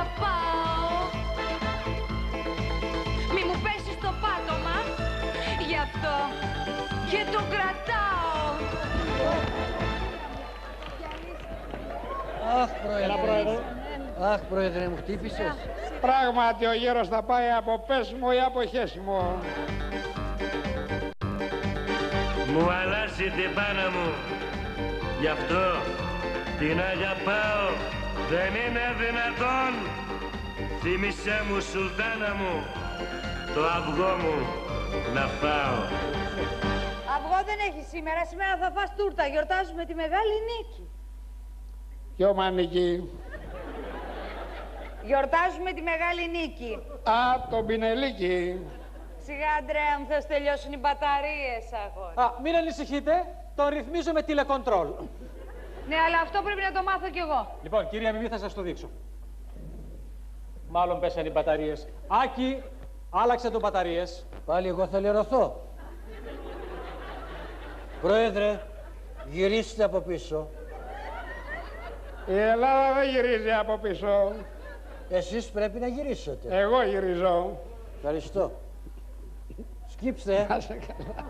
αγαπάω. Μη μου πέσεις στο πάτωμα, γι' αυτό και το κρατάω. Αχ, Πρόεδρε. Αχ, Πρόεδρε, μου χτύπησες. Πράγματι, ο γέρος θα πάει από πέσιμο ή από χέσιμο. Μου αλλάζει την πάνα μου, γι' αυτό την αγαπάω. Δεν είναι δυνατόν, θύμισέ μου σουλτάνα μου, το αυγό μου να φάω. Αυγό δεν έχει σήμερα, σήμερα θα φας τούρτα, γιορτάζουμε τη μεγάλη νίκη. Ποιο μανίκι? Γιορτάζουμε τη μεγάλη νίκη. Α, το πινελίκι. Σιγά, Αντρέα μου, θα σου τελειώσουν οι μπαταρίες, αγόρι. Α, μην ανησυχείτε, τον ρυθμίζω με τηλεκοντρόλ. Ναι, αλλά αυτό πρέπει να το μάθω κι εγώ. Λοιπόν, κυρία Μιμή, θα σας το δείξω. Μάλλον πέσανε οι μπαταρίες. Άκη, άλλαξε το μπαταρίες. Πάλι εγώ θα λερωθώ. Πρόεδρε, γυρίστε από πίσω. Η Ελλάδα δεν γυρίζει από πίσω. Εσείς πρέπει να γυρίσετε. Εγώ γυρίζω. Ευχαριστώ. Σκύψτε. Άσε καλά.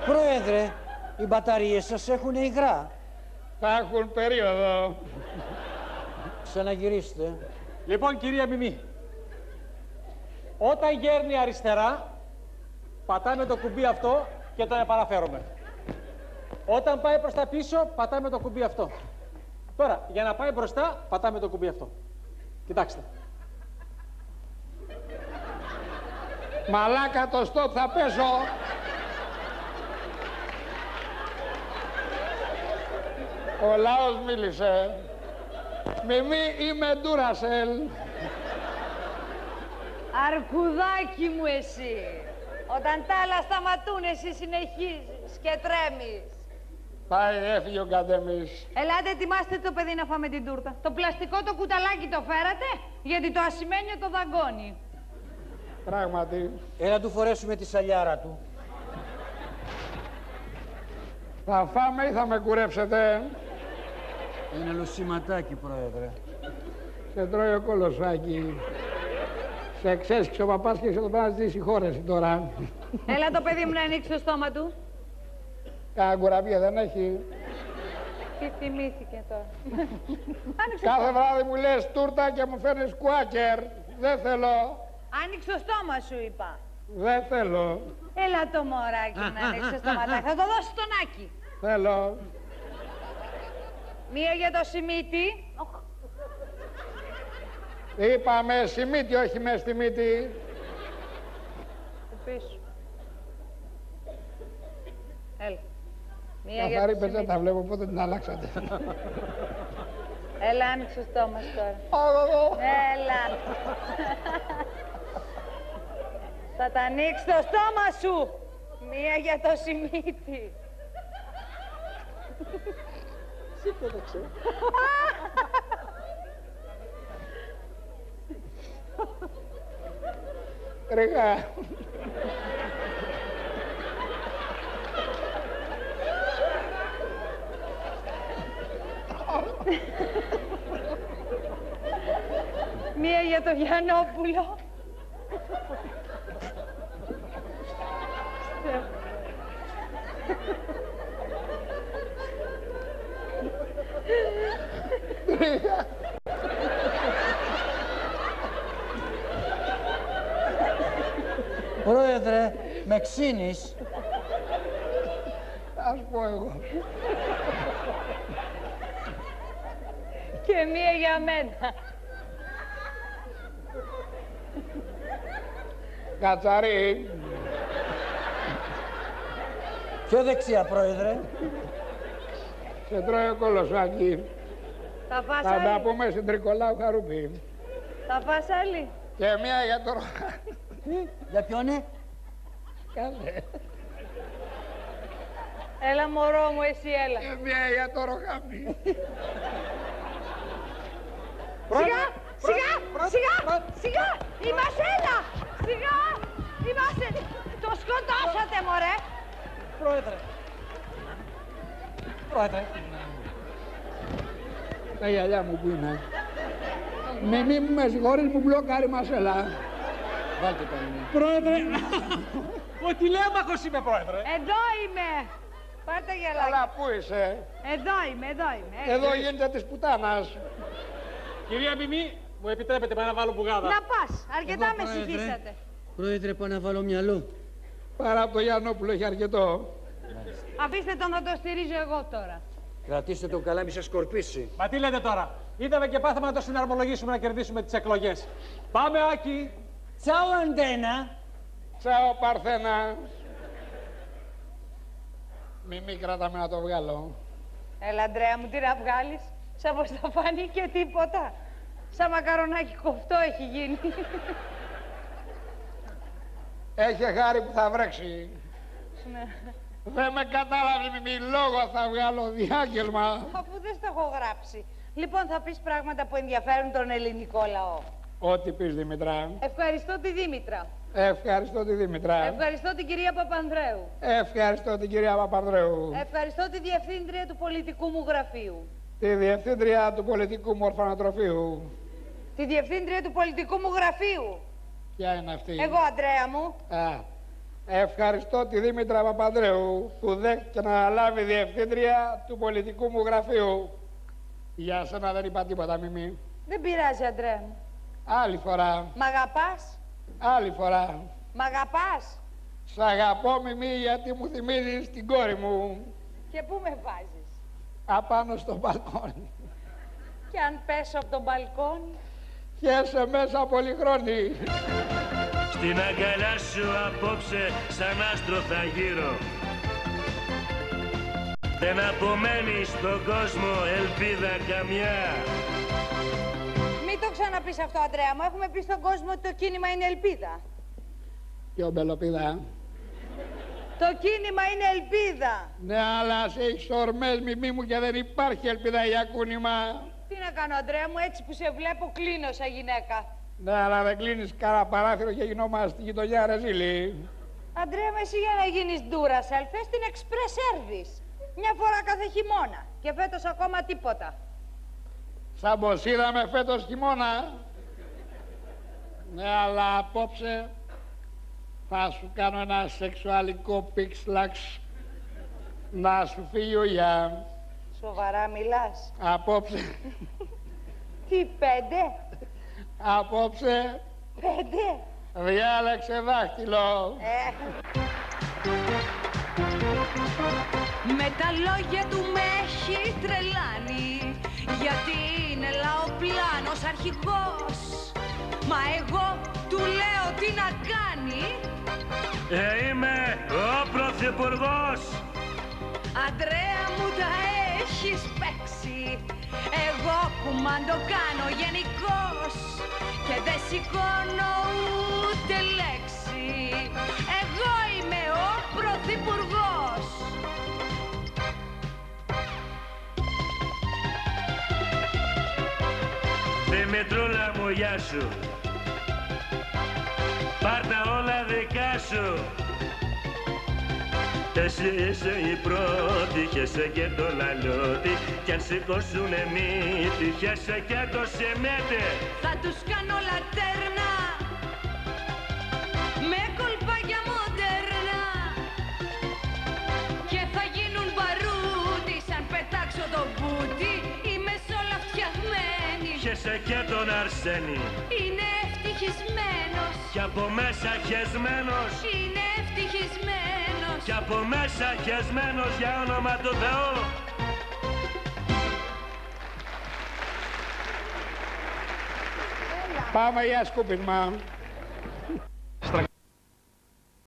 Πρόεδρε, οι μπαταρίες σας έχουν υγρά. Θα έχουν περίοδο. Ξαναγυρίστε. Λοιπόν, κυρία Μιμή, όταν γέρνει αριστερά, πατάμε το κουμπί αυτό και τον επαναφέρουμε. Όταν πάει προς τα πίσω, πατάμε το κουμπί αυτό. Τώρα, για να πάει μπροστά, πατάμε το κουμπί αυτό. Κοιτάξτε. Μαλάκα, το stop θα πέσω. Ο λαός μίλησε. Μιμή, είμαι Ντούρασελ. Αρκουδάκι μου εσύ. Όταν τα άλλα σταματούν, εσύ συνεχίζεις και τρέμεις. Πάει, έφυγε ο Καντεμής. Ελάτε, ετοιμάστε το παιδί να φάμε την τούρτα. Το πλαστικό το κουταλάκι το φέρατε, γιατί το ασημένιο το δαγκώνει. Πράγματι. Έλα του φορέσουμε τη σαλιάρα του. Θα φάμε ή θα με κουρέψετε? Ένα λουσιματάκι, Πρόεδρε. Σε τρώει ο κολοσάκι. Σε εξέσκησε ο παπάς και σε το πάνε να ζητήσει συγχώρεση τώρα. Έλα το παιδί μου να ανοίξει το στόμα του. Κάνα κουραβία δεν έχει. Τι θυμήθηκε τώρα. Κάθε βράδυ μου λες τούρτα και μου φέρνεις κουάκερ. Δεν θέλω. Άνοιξε το στόμα σου, είπα. Δεν θέλω. Έλα το μωράκι μου να ανοίξει το στοματάκι. Θα το δώσει στον Άκη. Θέλω. Μία για το Σιμίτι. Είπαμε Σιμίτι, όχι με στη μύτη. Πίσω. Έλα. Μία για το Καθαρή δεν Σιμίτι. τα βλέπω, πότε την αλλάξατε. Έλα, άνοιξε το στόμα σου τώρα. Έλα. Θα τα ανοίξει το στόμα σου. Μία για το Σιμίτι. Σήκωταξε. Ρίγα. Μία για το Γιαννόπουλο. Πρόεδρε, με ξύνεις. Ας πω εγώ. Και μία για μένα. Κατσαρί. Πιο δεξιά, Πρόεδρε. Σε τρώει ο κολοσάκι. Θα φας Θα τα άλλη. πούμε στην Τρικολάου Χαρούπη. Θα φας άλλη. Και μία για το ροχάνι. Για ποιον, Καλέ. Έλα μωρό μου, εσύ έλα. Και μία για το ροχάνι. Σιγά, σιγά, σιγά, σιγά. Είμαστε, έλα. Σιγά, είμαστε. Το σκοτώσατε, μωρέ. Πρόεδρε. Πρόεδρε. Τα γυαλιά μου που είναι. Μιμή μου, με συγχωρείς, μου μπλοκάρει μασέλα. Βάλτε τα Μιμή. Πρόεδρε, ο τηλέμαχος είμαι, πρόεδρε. Εδώ είμαι. Πάρ' τα γυαλάκια. Καλά, πού είσαι? Εδώ είμαι, εδώ είμαι. Εδώ γίνεται της πουτάνας. Κυρία Μιμή, μου επιτρέπετε να βάλω μπουγάδα. Να πας. Αρκετά Εγώ, με πρόεδρε. συγχύσατε. Πρόεδρε, πάω να βάλω μυαλό. Παρά από το Γιαννόπουλο έχει αρκετό. Αφήστε τον, θα το στηρίζω εγώ τώρα. Κρατήστε τον καλά, μη σας σκορπίσει. Μα τι λέτε τώρα. Είδαμε και πάθαμε να το συναρμολογήσουμε να κερδίσουμε τις εκλογές. Πάμε, Άκη. Τσάου, Αντένα. Τσάω, Παρθένα. Μιμή, κρατάμε να το βγάλω. Έλα, Αντρέα μου, τι να βγάλεις. Σαν πως θα φανεί και τίποτα. Σαν μακαρονάκι κοφτό έχει γίνει. Έχει χάρη που θα βρέξει. Ναι. Δεν με κατάλαβε, Μιμή, λόγο θα βγάλω διάγγελμα. Αφού δεν στο έχω γράψει. Λοιπόν, θα πεις πράγματα που ενδιαφέρουν τον ελληνικό λαό. Ό,τι πεις, Δημητρά. Ευχαριστώ τη Δήμητρα. Ευχαριστώ τη Δήμητρα. Ευχαριστώ την κυρία Παπανδρέου. Ευχαριστώ την κυρία Παπανδρέου. Ευχαριστώ τη διευθύντρια του πολιτικού μου γραφείου. Τη διευθύντρια του πολιτικού μου ορφανοτροφείου. Τη διευθύντρια του πολιτικού μου γραφείου. Ποια είναι αυτή? Εγώ, Αντρέα μου. Α, ευχαριστώ τη Δήμητρα Παπανδρέου που δέχτηκε να αναλάβει διευθύντρια του πολιτικού μου γραφείου. Για σένα δεν είπα τίποτα, Μιμή. Δεν πειράζει, Αντρέα μου. Άλλη φορά. Μ' αγαπάς. Άλλη φορά. Μ' αγαπάς. Σ' αγαπώ, Μιμή, γιατί μου θυμίζεις την κόρη μου. Και πού με βάζεις. Απάνω στο μπαλκόνι. Και αν πέσω από τον μπαλκόνι. Χέσε μέσα πολυχρόνι. Στην αγκαλιά σου απόψε σαν άστρο θα γύρω. Δεν απομένει στον κόσμο ελπίδα καμιά. Μην το ξαναπείς αυτό, Αντρέα μου. Έχουμε πει στον κόσμο ότι το κίνημα είναι ελπίδα. Ποιο μπελοπίδα. Το κίνημα είναι ελπίδα. Ναι, αλλά σε έχεις ορμές, Μιμή μου, και δεν υπάρχει ελπίδα για κούνημα. Τι να κάνω, Αντρέα μου, έτσι που σε βλέπω κλείνω σαν γυναίκα. Ναι, αλλά δεν κλείνεις κάνα παράθυρο και γινόμαστε στη γειτονιά ρεζίλη. Αντρέα μου, εσύ για να γίνεις Duracell θες την express service. Μια φορά κάθε χειμώνα. Και φέτος ακόμα τίποτα. Σαν πως είδαμε φέτος χειμώνα. Ναι, αλλά απόψε θα σου κάνω ένα σεξουαλικό πίξλαξ να σου φύγει ο Ια. Σοβαρά μιλάς. Απόψε, Τι, 5? απόψε 5? διάλεξε δάχτυλο. Με τα λόγια του με έχει τρελάνει, γιατί είναι λαοπλάνος αρχηγός. Μα εγώ του λέω τι να κάνει. Είμαι ο πρωθυπουργός. Αντρέα μου τα έχεις παίξει. Εγώ κουμάντο κάνω γενικός και δεν σηκώνω ούτε λέξη. Εγώ είμαι ο πρωθυπουργός. Δημητρούλα μου, γεια σου. Πάρ' τα όλα δικά σου. Εσύ είσαι η πρώτη, χέσε και το λαλιώτη. Κι αν σηκώσουνε μύτη, χέσε και το σεμέτε. Θα τους κάνω λατέρνα με κολπάκια μοντέρνα και θα γίνουν μπαρούτι σαν πετάξω το μπούτι. Είμαι σ' όλα φτιαγμένη. Χέσε και τον Αρσένη. Είναι ευτυχισμένος. Κι από μέσα χεσμένος. Είναι ευτυχισμένος. Κι από μέσα χεσμένος, για όνομα του Θεού. Πάμε για σκούπισμα.